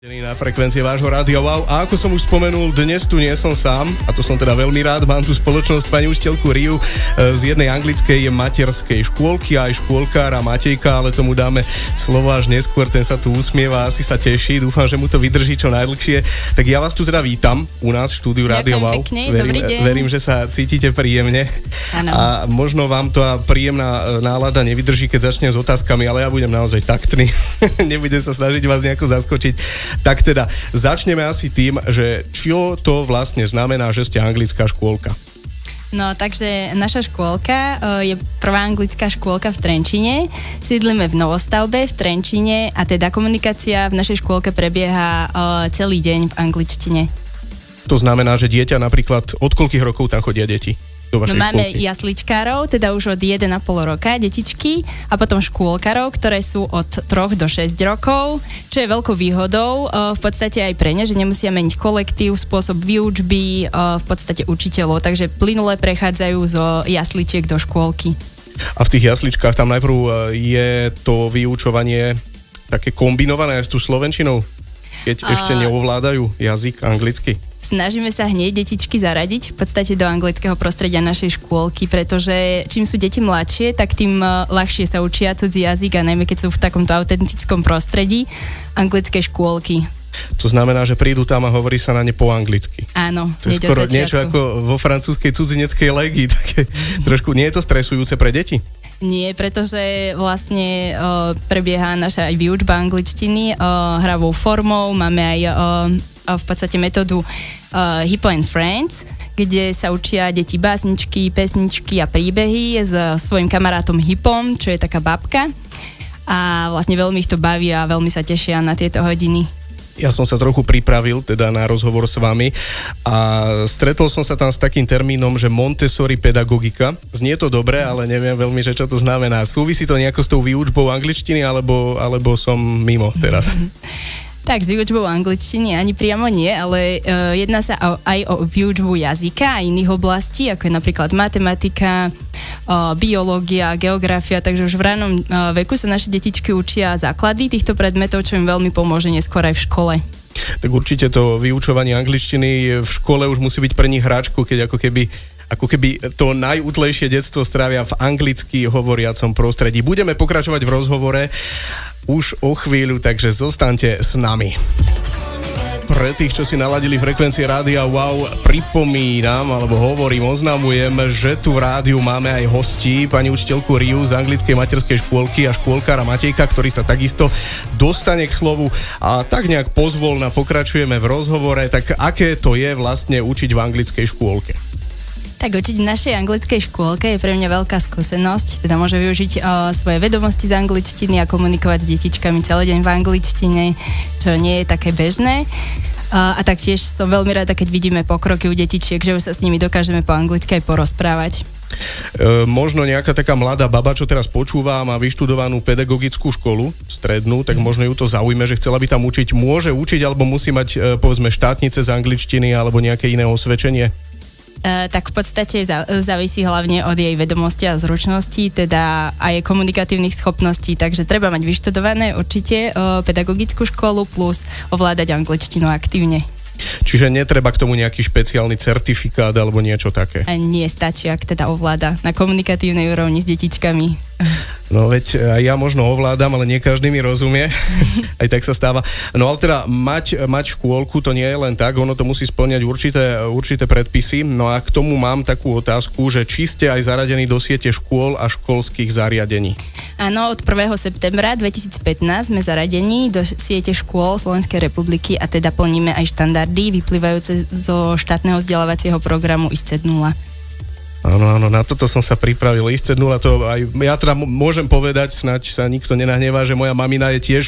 Na frekvencie vášho Rádia Wow. A ako som už spomenul, dnes tu nie som sám, a to som teda veľmi rád. Mám tu spoločnosť pani učiteľku Riu z jednej anglickej materskej škôlky, aj škôlkára Matejka, ale tomu dáme slovo až neskôr, ten sa tu usmieva, asi sa teší, dúfam, že mu to vydrží čo najdlhšie. Tak ja vás tu teda vítam u nás v štúdiu Rádia Wow. Pekne, dobrý deň. Verím, že sa cítite príjemne. Áno. A možno vám to príjemná nálada nevydrží, keď začnem s otázkami, ale ja budem naozaj taktný. Nebudem sa snažiť vás nejako zaskočiť. Tak teda, začneme asi tým, že čo to vlastne znamená, že ste anglická škôlka. No, takže naša škôlka je prvá anglická škôlka v Trenčine. Sídlime v novostavbe v Trenčine a teda komunikácia v našej škôlke prebieha celý deň v angličtine. To znamená, že dieťa napríklad, od koľkých rokov tam chodia deti? No, máme jasličkárov, teda už od 1,5 roka, detičky, a potom škôlkarov, ktoré sú od 3 do 6 rokov, čo je veľkou výhodou v podstate aj pre ne, že nemusia meniť kolektív, spôsob výučby, v podstate učiteľov, takže plynule prechádzajú zo jasličiek do škôlky. A v tých jasličkách tam najprv je to vyučovanie také kombinované s tú slovenčinou, keď ešte neovládajú jazyk anglicky? Snažíme sa hneď detičky zaradiť v podstate do anglického prostredia našej škôlky, pretože čím sú deti mladšie, tak tým ľahšie sa učia cudzí jazyk a najmä keď sú v takomto autentickom prostredí anglickej škôlky. To znamená, že prídu tam a hovorí sa na ne po anglicky. Áno, to je skoro niečo ako vo francúzskej cudzineckej legii, také trošku, nie je to stresujúce pre deti? Nie, pretože vlastne prebieha naša aj výučba angličtiny hravou formou, máme aj v podstate metódu Hippo and Friends, kde sa učia deti básničky, pesničky a príbehy s svojim kamarátom Hippom, čo je taká babka. A vlastne veľmi ich to baví a veľmi sa tešia na tieto hodiny. Ja som sa trochu pripravil teda na rozhovor s vami a stretol som sa tam s takým termínom, že Montessori pedagogika. Znie to dobre, ale neviem veľmi, že čo to znamená. Súvisí to nejako s tou výučbou angličtiny, alebo som mimo teraz? Tak, s výučbou angličtiny ani priamo nie, ale jedná sa aj o výučbu jazyka a iných oblastí, ako je napríklad matematika, biológia, geografia, takže už v ranom veku sa naše detičky učia základy týchto predmetov, čo im veľmi pomôže neskôr aj v škole. Tak určite to vyučovanie angličtiny v škole už musí byť pre nich hráčku, keď ako keby to najútlejšie detstvo strávia v anglicky hovoriacom prostredí. Budeme pokračovať v rozhovore už o chvíľu, takže zostaňte s nami. Pre tých, čo si naladili frekvencie Rádia Wow, pripomínam, alebo hovorím, oznamujem, že tu v rádiu máme aj hostí, pani učiteľku Riu z anglickej materskej škôlky a škôlkára Matejka, ktorý sa takisto dostane k slovu. A tak nejak pozvolna pokračujeme v rozhovore. Tak aké to je vlastne učiť v anglickej škôlke? Tak učiť v našej anglickej škôlke je pre mňa veľká skúsenosť, teda môže využiť svoje vedomosti z angličtiny a komunikovať s detičkami celý deň v angličtine, čo nie je také bežné. A taktiež som veľmi rada, keď vidíme pokroky u detičiek, že už sa s nimi dokážeme po anglicky aj porozprávať. Možno nejaká taká mladá baba, čo teraz počúva, má vyštudovanú pedagogickú školu, strednú, tak možno ju to zaujme, že chcela by tam učiť. Môže učiť, alebo musí mať, povedzme, štátnice z angličtiny alebo nejaké iné osvedčenie? Tak v podstate závisí hlavne od jej vedomosti a zručností, teda aj komunikatívnych schopností, takže treba mať vyštudované určite pedagogickú školu plus ovládať angličtinu aktívne. Čiže netreba k tomu nejaký špeciálny certifikát alebo niečo také? Nie, stačí, ak teda ovláda na komunikatívnej úrovni s detičkami. No veď ja možno ovládam, ale nie každý mi rozumie. Aj tak sa stáva. No ale teda mať škôlku, to nie je len tak, ono to musí spĺňať určité predpisy. No a k tomu mám takú otázku, že či ste aj zaradení do siete škôl a školských zariadení? Áno, od 1. septembra 2015 sme zaradení do siete škôl Slovenskej republiky a teda plníme aj štandardy vyplývajúce zo štátneho vzdelávacieho programu ISC 0. Áno, na toto som sa pripravil. ISC 0, to aj ja teda môžem povedať, snáď sa nikto nenahnevá, že moja mamina je tiež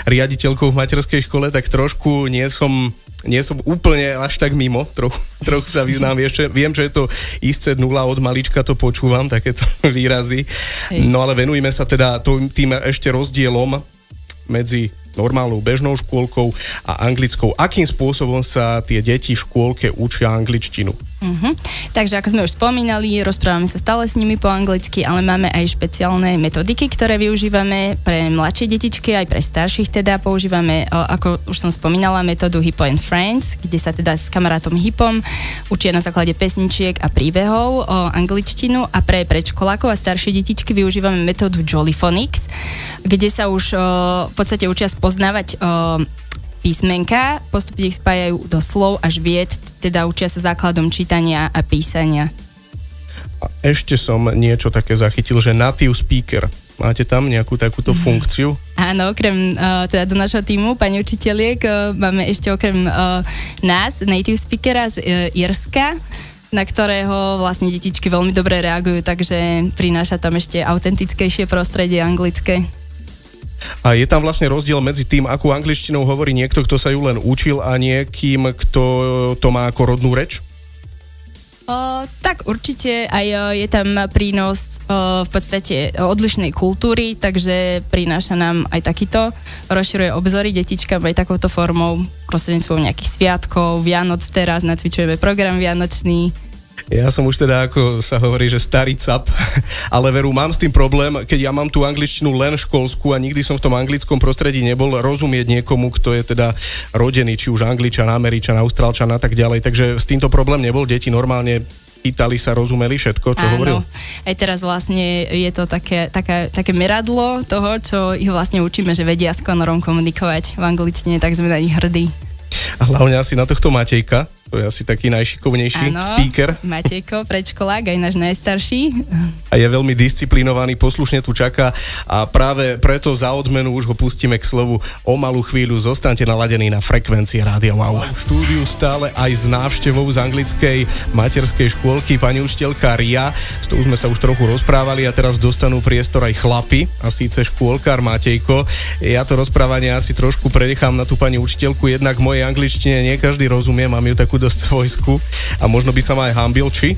riaditeľkou v materskej škole, tak trošku nie som úplne až tak mimo, trochu sa vyznám, viem, že je to ISC 0, od malička to počúvam, takéto výrazy. No ale venujme sa teda tým ešte rozdielom medzi normálnou bežnou škôlkou a anglickou. Akým spôsobom sa tie deti v škôlke učia angličtinu? Takže ako sme už spomínali, rozprávame sa stále s nimi po anglicky, ale máme aj špeciálne metodiky, ktoré využívame pre mladšie detičky, aj pre starších teda používame, ako už som spomínala, metódu Hippo and Friends, kde sa teda s kamarátom Hippom učia na základe pesničiek a príbehov o angličtinu, a pre predškolákov a staršie detičky využívame metódu Jollyphonics, kde sa už v podstate učia spoznávať písmenka, postupne ich spájajú do slov až vied, teda učia sa základom čítania a písania. A ešte som niečo také zachytil, že native speaker. Máte tam nejakú takúto funkciu? Áno, okrem teda do našho týmu, pani učiteľiek, máme ešte okrem nás native speakera z Írska, na ktorého vlastne detičky veľmi dobre reagujú, takže prináša tam ešte autentickejšie prostredie anglické. A je tam vlastne rozdiel medzi tým, akú angličtinou hovorí niekto, kto sa ju len učil, a niekým, kto to má ako rodnú reč? Tak určite aj je tam prínos v podstate odlišnej kultúry, takže prináša nám aj takýto, rozširuje obzory detičkám aj takouto formou, prostredníctvom nejakých sviatkov, Vianoc teraz, nacvičujeme program vianočný. Ja som už teda, ako sa hovorí, že starý cap, ale veru, mám s tým problém, keď ja mám tú angličtinu len školskú a nikdy som v tom anglickom prostredí nebol, rozumieť niekomu, kto je teda rodený, či už Angličan, Američan, Austrálčan a tak ďalej. Takže s týmto problém nebol, deti normálne pýtali sa, rozumeli všetko, čo hovoril? Aj teraz vlastne je to také meradlo toho, čo ich vlastne učíme, že vedia s Connorom komunikovať v angličtine, tak sme na nich hrdí. A hlavne asi na tohto Matejka, to je asi taký najšikovnejší speaker. Matejko, predškolák, aj náš najstarší. A je veľmi disciplinovaný, poslušne tu čaká a práve preto za odmenu už ho pustíme k slovu o malú chvíľu. Zostaňte naladení na frekvencii Rádia Wow. V štúdiu stále aj s návštevou z anglickej materskej škôlky pani učiteľka Ria. S tou sme sa už trochu rozprávali a teraz dostanú priestor aj chlapi, a síce škôlkar Matejko. Ja to rozprávanie asi trošku prenechám na tú pani učiteľku, jednak mojej angličtine nie každý rozumie, mám ju takú dosť svojskú a možno by sa ma aj hambil, či?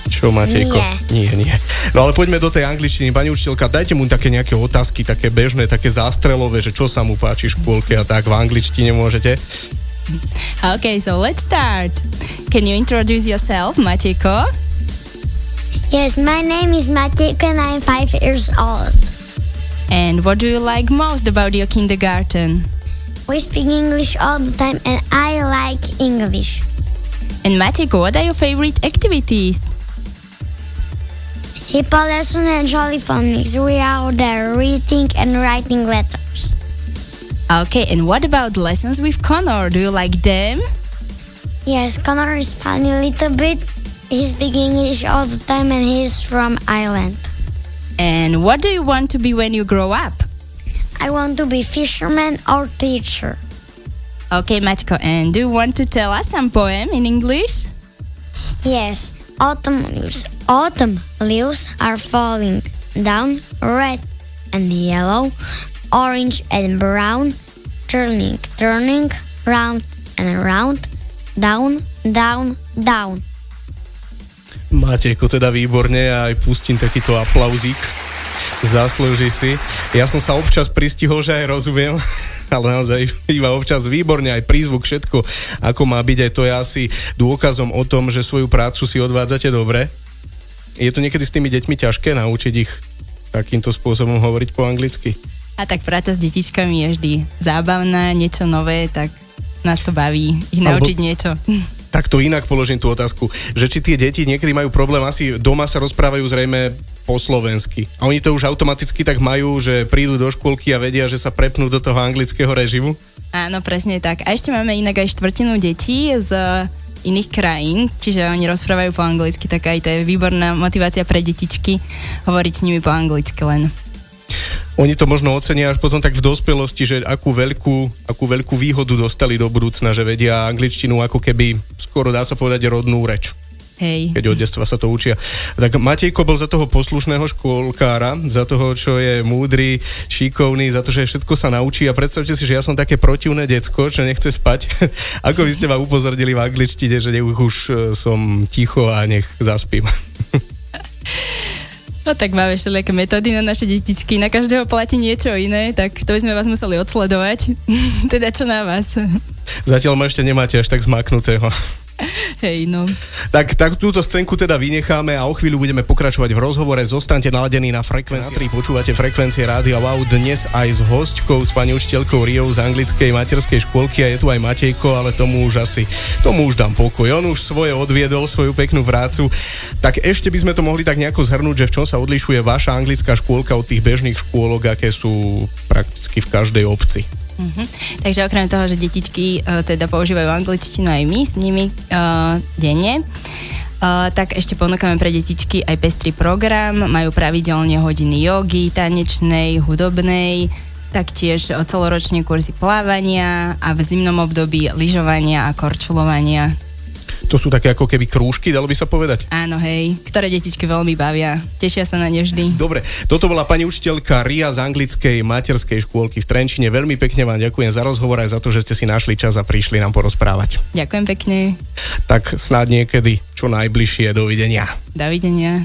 Čo, Matejko? Nie. No ale poďme do tej angličtiny. Pani učiteľka, dajte mu také nejaké otázky, také bežné, také zástrelové, že čo sa mu páči v škôlke a tak v angličtine môžete. Okay, so let's start. Can you introduce yourself, Matejko? Yes, my name is Matejko and I'm 5 years old. And what do you like most about your kindergarten? We speak English all the time and I like English. And Matejko, what are your favorite activities? Hippo lesson and Jollyphonics. We are there reading and writing letters. Okay, and what about lessons with Connor? Do you like them? Yes, Connor is funny a little bit. He speaks English all the time and he's from Ireland. And what do you want to be when you grow up? I want to be fisherman or teacher. Okay, Matejko, and do you want to tell us some poem in English? Yes, autumn leaves are falling down, red and yellow, orange and brown, turning, round and round, down, down, down. Matejko, teda výborne, a aj pustím takýto aplauzík. Zaslúži si. Ja som sa občas pristihol, že aj rozumiem, ale naozaj iba občas výborne, aj prízvuk, všetko, ako má byť, aj to je asi dôkazom o tom, že svoju prácu si odvádzate dobre. Je to niekedy s tými deťmi ťažké naučiť ich takýmto spôsobom hovoriť po anglicky? A tak práca s detičkami je vždy zábavná, niečo nové, tak nás to baví ich naučiť niečo. Tak to inak položím tú otázku, že či tie deti niekedy majú problém, asi doma sa rozprávajú zrejme po slovensky. A oni to už automaticky tak majú, že prídu do škôlky a vedia, že sa prepnú do toho anglického režimu? Áno, presne tak. A ešte máme inak aj štvrtinu detí z iných krajín, čiže oni rozprávajú po anglicky, tak aj to je výborná motivácia pre detičky hovoriť s nimi po anglicky len. Oni to možno ocenia až potom tak v dospelosti, že akú veľkú výhodu dostali do budúcna, že vedia angličtinu ako keby skoro dá sa povedať rodnú reč. Hej. Keď od detstva sa to učia. Tak Matejko bol za toho poslušného škôlkára, za toho, čo je múdry, šikovný, za to, že všetko sa naučí, a predstavte si, že ja som také protivné decko, čo nechce spať. Ako by ste ma upozornili v angličtine, že už som ticho a nech zaspím. No tak máme všelijaké metódy na naše detičky, na každého platí niečo iné, tak to by sme vás museli odsledovať. Teda čo na vás? Zatiaľ ma ešte nemáte až tak zmaknutého. Hej, no. Tak túto scénku teda vynecháme a o chvíľu budeme pokračovať v rozhovore. Zostaňte naladení na frekvencii. Počúvate frekvencie Rádia Wow dnes aj s hostkou, s pani učiteľkou Riou z anglickej materskej škôlky a je tu aj Matejko, ale tomu už dám pokoj. On už svoje odviedol, svoju peknú prácu. Tak ešte by sme to mohli tak nejako zhrnúť, že v čom sa odlišuje vaša anglická škôlka od tých bežných škôlok, aké sú prakticky v každej obci. Takže okrem toho, že detičky teda používajú angličtinu aj my s nimi denne, tak ešte ponúkame pre detičky aj pestrý program, majú pravidelne hodiny jogy, tanečnej, hudobnej, taktiež celoročne kurzy plávania a v zimnom období lyžovania a korčulovania. To sú také ako keby krúžky, dalo by sa povedať? Áno, hej, ktoré detičky veľmi bavia. Tešia sa na ne vždy. Dobre, toto bola pani učiteľka Ria z anglickej materskej škôlky v Trenčine. Veľmi pekne vám ďakujem za rozhovor aj za to, že ste si našli čas a prišli nám porozprávať. Ďakujem pekne. Tak snáď niekedy čo najbližšie. Dovidenia. Dovidenia.